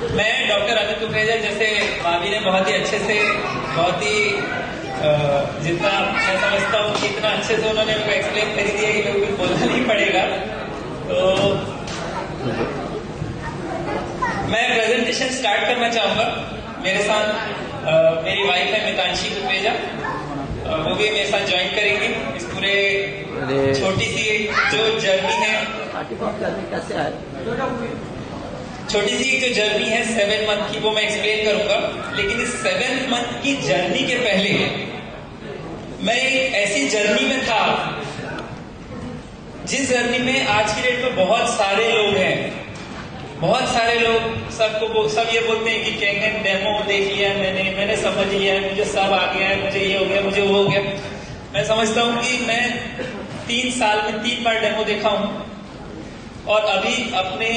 मैं डॉक्टर अमित कुकरेजा, जैसे भाभी ने बहुत ही अच्छे से, बहुत ही जितना मैं समझता हूँ कि इतना अच्छे से उन्होंने मेरे को एक्सप्लेन कर दिया कि मेरे को बोलना नहीं पड़ेगा। तो मैं प्रेजेंटेशन स्टार्ट करना चाहूंगा। मेरे साथ मेरी वाइफ है मितांशी कुकरेजा, वो भी मेरे साथ ज्वाइन करेंगे इस पूरे छोटी सी जो जर्नी है। छोटी सी जो जर्नी है 7 मंथ की, वो मैं एक्सप्लेन करूंगा। लेकिन इस 7 मंथ की जर्नी के पहले मैं एक ऐसी जर्नी में था जिस जर्नी में आज की डेट में बहुत सारे लोग हैं। बहुत सारे लोग सब ये बोलते हैं कि कैंगन डेमो देख लिया मैंने समझ लिया है, मुझे सब आ गया है, मुझे ये हो गया, मुझे वो हो गया। मैं समझता हूँ कि मैं 3 साल में 3 बार डेमो देखा हूँ। और अभी अपने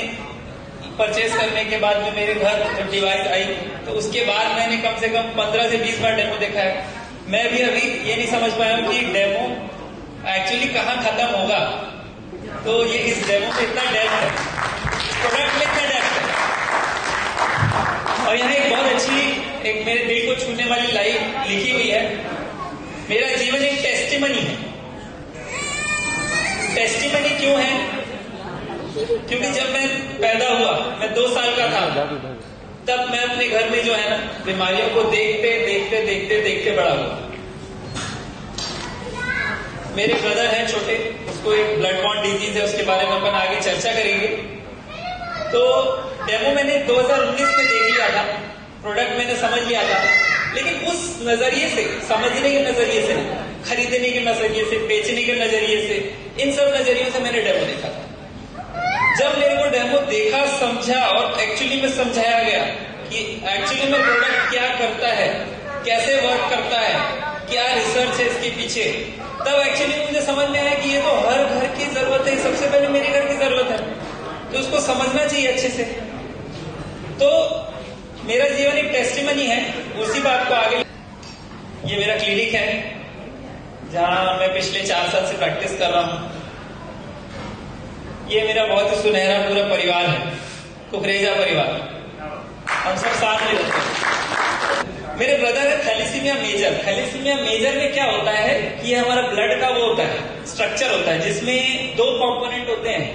परचेज करने के बाद में मेरे घर जब डिवाइस आई तो उसके बाद मैंने कम से कम 15 से 20 बार डेमो देखा है। मैं भी अभी ये नहीं समझ पाया हूँ कि डेमो एक्चुअली कहाँ खत्म होगा। तो ये इस डेमो में इतना डेप्थ है, प्रोडक्ट में इतना डेप्थ है। और यहाँ एक बहुत अच्छी, एक मेरे दिल को छूने वाली लाइन लिखी हुई है, मेरा जीवन एक टेस्टिमनी है। टेस्टिमनी क्यों है? क्योंकि जब मैं पैदा हुआ, मैं 2 साल का था, तब मैं अपने घर में जो है ना बीमारियों को देखते देखते देखते देखते बड़ा हुआ। मेरे ब्रदर है छोटे, उसको एक ब्लड बॉर्न डिजीज है, उसके बारे में अपन आगे चर्चा करेंगे। तो डेमो मैंने 2019 में देख लिया था, प्रोडक्ट मैंने समझ लिया था, लेकिन उस नजरिए से, समझने के नजरिए से, खरीदने के नजरिए से, बेचने के नजरिए से, इन सब नजरियों से मैंने डेमो देखा था। जब मेरे को डेमो देखा, समझा और एक्चुअली में समझाया गया कि एक्चुअली में प्रोडक्ट क्या करता है, कैसे वर्क करता है, क्या रिसर्च है इसके पीछे, तब एक्चुअली मुझे समझ में आया कि ये तो हर घर की जरूरत है, सबसे पहले मेरे घर की जरूरत है, तो उसको समझना चाहिए अच्छे से। तो मेरा जीवन एक टेस्टिमनी है उसी बात को आगे। ये मेरा क्लिनिक है जहां मैं पिछले 4 साल से प्रैक्टिस कर रहा हूं। ये मेरा बहुत ही सुनहरा पूरा परिवार है, कुकरेजा परिवार। हम सब साथ में रहते हैं। मेरे ब्रदर है थैलेसीमिया मेजर। थैलेसीमिया मेजर में क्या होता है कि ये हमारा ब्लड का वो होता है, स्ट्रक्चर होता है, जिसमें 2 कंपोनेंट होते हैं।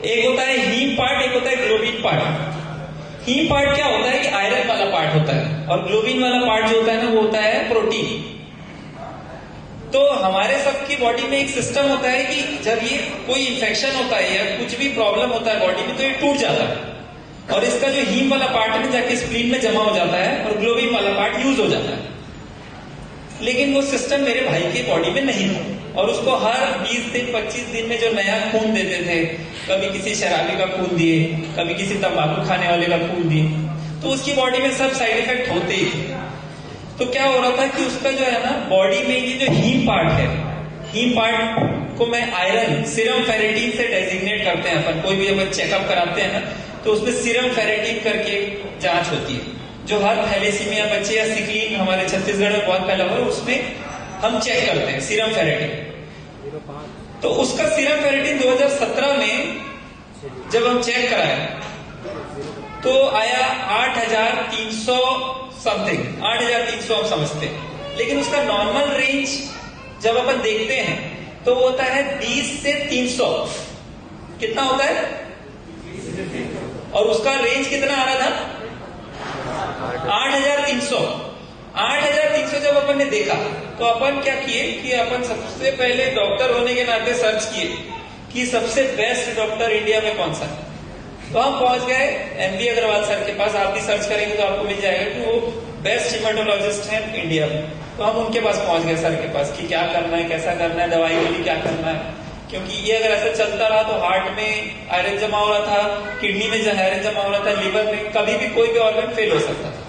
एक होता है हीम पार्ट, एक होता है ग्लोबिन पार्ट। हीम पार्ट क्या होता है कि आयरन वाला पार्ट होता है, और ग्लोबिन वाला पार्ट जो होता है ना वो होता है प्रोटीन। तो हमारे सबकी बॉडी में एक सिस्टम होता है कि जब ये कोई इंफेक्शन होता है या कुछ भी प्रॉब्लम होता है बॉडी में तो ये टूट जाता है, और इसका जो हीम वाला पार्ट है जाके स्प्लीन में जमा हो जाता है और ग्लोबिन वाला पार्ट यूज हो जाता है। लेकिन वो सिस्टम मेरे भाई की बॉडी में नहीं था, और उसको हर 20 दिन 25 दिन में जो नया खून देते थे, कभी किसी शराबी का खून दिए, कभी किसी तंबाकू खाने वाले का खून दिए, तो उसकी बॉडी में सब साइड इफेक्ट होते ही थे। तो क्या हो रहा था कि उसका जो है ना बॉडी में ये जो हीम पार्ट है, हीम पार्ट को मैं आयरन सीरम फेरेटिन से डेजिग्नेट करते हैं अपन। कोई भी जब चेकअप कराते हैं ना तो उसमें सीरम फेरेटिन करके जांच होती है, जो हर थैलेसीमिया बच्चे या सिकलीन हमारे छत्तीसगढ़ में बहुत फैला हुआ है, उसमें हम चेक करते हैं सीरम फेरेटिन। तो उसका सीरम फेरेटिन 2017 में जब हम चेक कराए तो आया 8,300 समथिंग, 8,300 हम समझते हैं। लेकिन उसका नॉर्मल रेंज जब अपन देखते हैं तो वो होता है 20 से 300। कितना होता है? और उसका रेंज कितना आ रहा था? 8,300। 8,300 जब अपन ने देखा तो अपन क्या किए कि अपन सबसे पहले डॉक्टर होने के नाते सर्च किए कि सबसे बेस्ट डॉक्टर इंडिया में कौन सा है। तो हम पहुंच गए एमबी अग्रवाल सर के पास। आप भी सर्च करेंगे तो आपको मिल जाएगा कि वो बेस्ट हिमेटोलॉजिस्ट हैं इंडिया में। तो हम उनके पास पहुंच गए सर के पास कि क्या करना है, कैसा करना है, दवाई के लिए क्या करना है, क्योंकि ये अगर ऐसा चलता रहा तो हार्ट में आयरन जमा हो रहा था, किडनी में जो आयरन जमा हो रहा था, लिवर में, कभी भी कोई भी ऑर्गन फेल हो सकता था।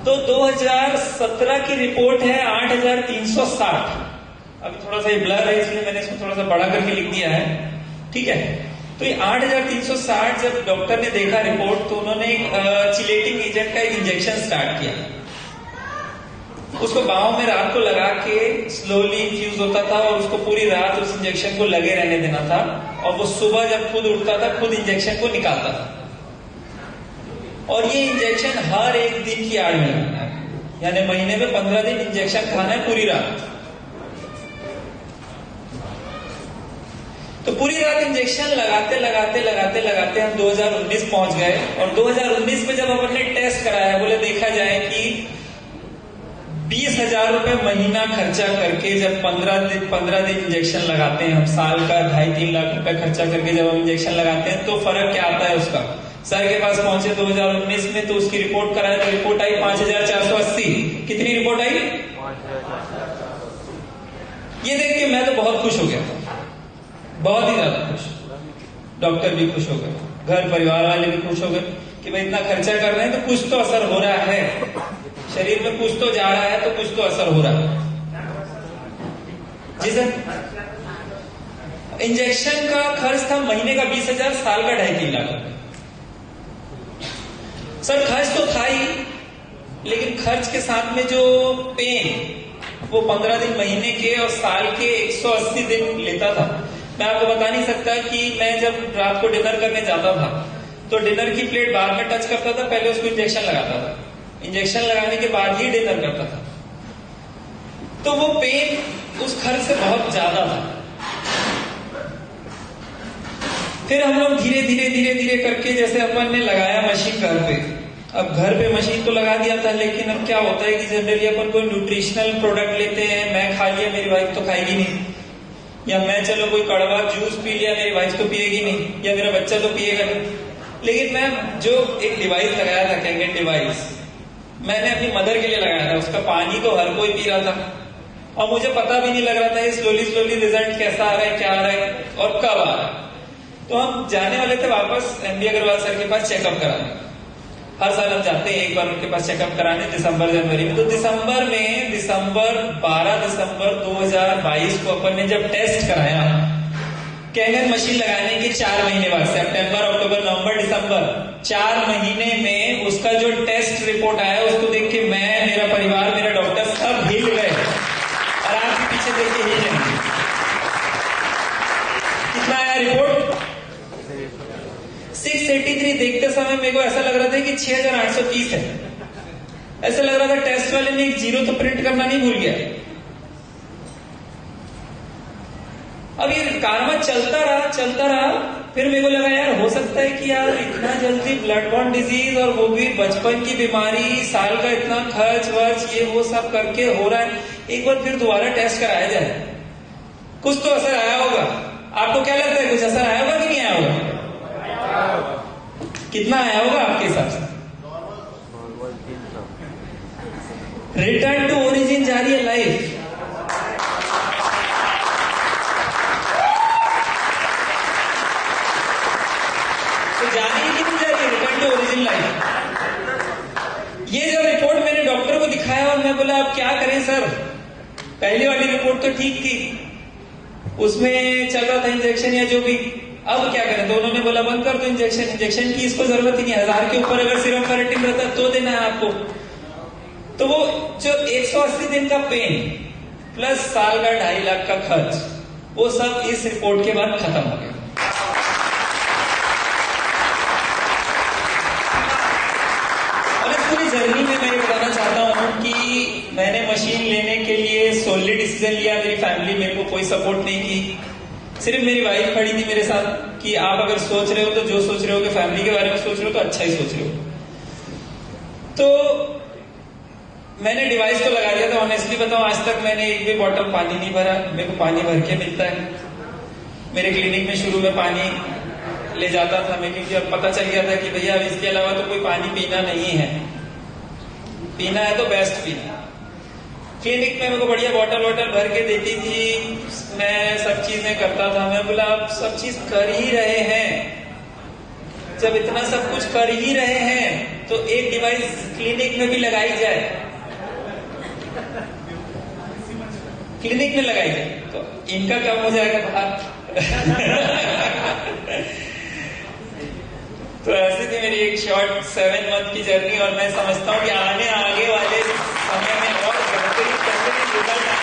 तो 2017 की रिपोर्ट है 8,360। अभी थोड़ा सा ये ब्लर है इसलिए मैंने इसको थोड़ा सा बड़ा करके लिख दिया है, ठीक है। तो ये 8,360 जब डॉक्टर ने देखा रिपोर्ट तो उन्होंने चिलेटिंग एजेंट का एक इंजेक्शन स्टार्ट किया। उसको बाहों में रात को लगा के स्लोली इन्फ्यूज होता था और उसको पूरी रात उस इंजेक्शन को लगे रहने देना था, और वो सुबह जब खुद उठता था खुद इंजेक्शन को निकालता था। और ये इंजेक्शन हर एक दिन की आड़ में लगना है, यानी महीने में 15 दिन इंजेक्शन खाना है पूरी रात। तो पूरी रात इंजेक्शन लगाते लगाते लगाते लगाते हम 2019 पहुंच गए। और 2019 में जब अपन ने टेस्ट कराया, बोले देखा जाए कि 20,000 रुपए महीना खर्चा करके जब 15 दिन इंजेक्शन लगाते हैं हम, साल का 2.5-3 लाख रुपए खर्चा करके जब हम इंजेक्शन लगाते हैं तो फर्क क्या आता है उसका। सर के पास पहुंचे 2019 में, तो उसकी रिपोर्ट कराया तो रिपोर्ट आई 5,480। कितनी रिपोर्ट आई? ये देख के मैं तो बहुत खुश हो गया था, बहुत ही ज्यादा खुश। डॉक्टर भी खुश हो गए, घर परिवार वाले भी खुश हो गए कि भाई इतना खर्चा कर रहे हैं तो कुछ तो असर हो रहा है, शरीर में कुछ तो जा रहा है, तो कुछ तो असर हो रहा है। जी सर, इंजेक्शन का खर्च था महीने का 20,000, साल का 2.5-3 लाख। सर खर्च तो था ही, लेकिन खर्च के साथ में जो पेन वो 15 दिन महीने के और साल के 180 दिन लेता था। मैं आपको बता नहीं सकता कि मैं जब रात को डिनर करने जाता था तो डिनर की प्लेट बार में टच करता था, पहले उसको इंजेक्शन लगाता था, इंजेक्शन लगाने के बाद ही डिनर करता था। तो वो पेन उस खर्च से बहुत ज्यादा था। फिर हम लोग धीरे धीरे धीरे धीरे करके, जैसे अपन ने लगाया मशीन घर पे, अब घर पे मशीन तो लगा दिया था, लेकिन अब क्या होता है कि जनरली अपन कोई न्यूट्रिशनल प्रोडक्ट लेते हैं, मैं खा लिया मेरी वाइफ तो खाएगी नहीं, या मैं चलो कोई कड़वा जूस पी लिया मेरी वाइफ तो पिएगी नहीं, या मेरा बच्चा तो पिएगा नहीं। लेकिन मैं जो एक डिवाइस लगाया था, कैंगन डिवाइस, मैंने अपनी मदर के लिए लगाया था। उसका पानी तो हर कोई पी रहा था और मुझे पता भी नहीं लग रहा था स्लोली स्लोली रिजल्ट कैसा आ रहा है, क्या आ रहा है और कब आ रहा है। तो हम जाने वाले थे वापस MD अग्रवाल सर के पास चेकअप कराने। हर साल हम जाते हैं एक बार उनके पास चेकअप कराने, दिसंबर जनवरी में। तो दिसंबर 12 दिसंबर 2022 को अपन ने जब टेस्ट कराया, कैंगन मशीन लगाने के 4 महीने बाद, सितंबर अक्टूबर नवंबर दिसंबर, 4 महीने में उसका जो टेस्ट रिपोर्ट आया, उसको देख के मैं, मेरा परिवार, मेरा डॉक्टर सब हिल गए। और आप भी पीछे देख के हिल जाएंगे। कितना आया रिपोर्ट? 683। देखते समय मेरे को ऐसा लग रहा था कि 6,830 है। ऐसा लग रहा था टेस्ट वाले ने एक 0 तो प्रिंट करना नहीं भूल गया। अब ये कारवा चलता रहा। फिर मेरे को लगा यार हो सकता है कि यार इतना जल्दी ब्लड बॉर्न डिजीज, और वो भी बचपन की बीमारी, साल का इतना खर्च वर्च ये वो सब करके हो रहा है, एक बार फिर दोबारा टेस्ट कराया जाए, कुछ तो असर आया होगा। आपको क्या लगता है, कुछ असर आया होगा कि नहीं आया होगा? कितना आया होगा आपके हिसाब से? रिटर्न टू ओरिजिन जा रही है लाइफ। तो जा रही है कि नहीं जा रही है रिटर्न टू ओरिजिन लाइफ? ये जब रिपोर्ट मैंने डॉक्टर को दिखाया और मैं बोला अब क्या करें सर, पहली वाली रिपोर्ट तो ठीक थी, उसमें चल रहा था इंजेक्शन या जो भी, अब क्या करें? तो उन्होंने बोला बंद कर दो इंजेक्शन की इसको जरूरत ही नहीं, 1000 के ऊपर अगर सीरम फेरेटिन रहता तो देना है आपको। तो वो जो 180 दिन का पेन प्लस साल का 2.5 लाख का खर्च, वो सब इस रिपोर्ट के बाद खत्म हो गया। और इस पूरी जर्नी में मैं ये बताना चाहता हूं कि मैंने मशीन लेने के लिए सोली डिसीजन लिया, मेरी फैमिली मेरे को कोई सपोर्ट नहीं की, सिर्फ मेरी वाइफ खड़ी थी मेरे साथ कि आप अगर सोच रहे हो तो जो सोच रहे हो कि फैमिली के बारे में सोच रहे हो तो अच्छा ही सोच रहे हो। तो मैंने डिवाइस तो लगा दिया था। ऑनेस्टली बताऊं, आज तक मैंने एक भी बॉटल पानी नहीं भरा। मेरे को पानी भर के मिलता है। मेरे क्लिनिक में शुरू में पानी ले जाता था मैं, क्योंकि अब पता चल गया था कि भैया अब इसके अलावा तो कोई पानी पीना नहीं है, पीना है तो बेस्ट पीना। क्लिनिक में मेरे को बढ़िया बॉटल भर के देती थी, मैं सब चीजें करता था। मैं बोला आप सब चीज कर ही रहे हैं, जब इतना सब कुछ कर ही रहे हैं तो एक डिवाइस क्लिनिक में भी लगाई जाए, क्लिनिक में लगाई जाए तो इनका काम हो जाएगा बाहर। तो ऐसी थी मेरी एक शॉर्ट 7 मंथ की जर्नी, और मैं समझता हूँ कि आगे वाले समय में और बेहतरीन रिजल्ट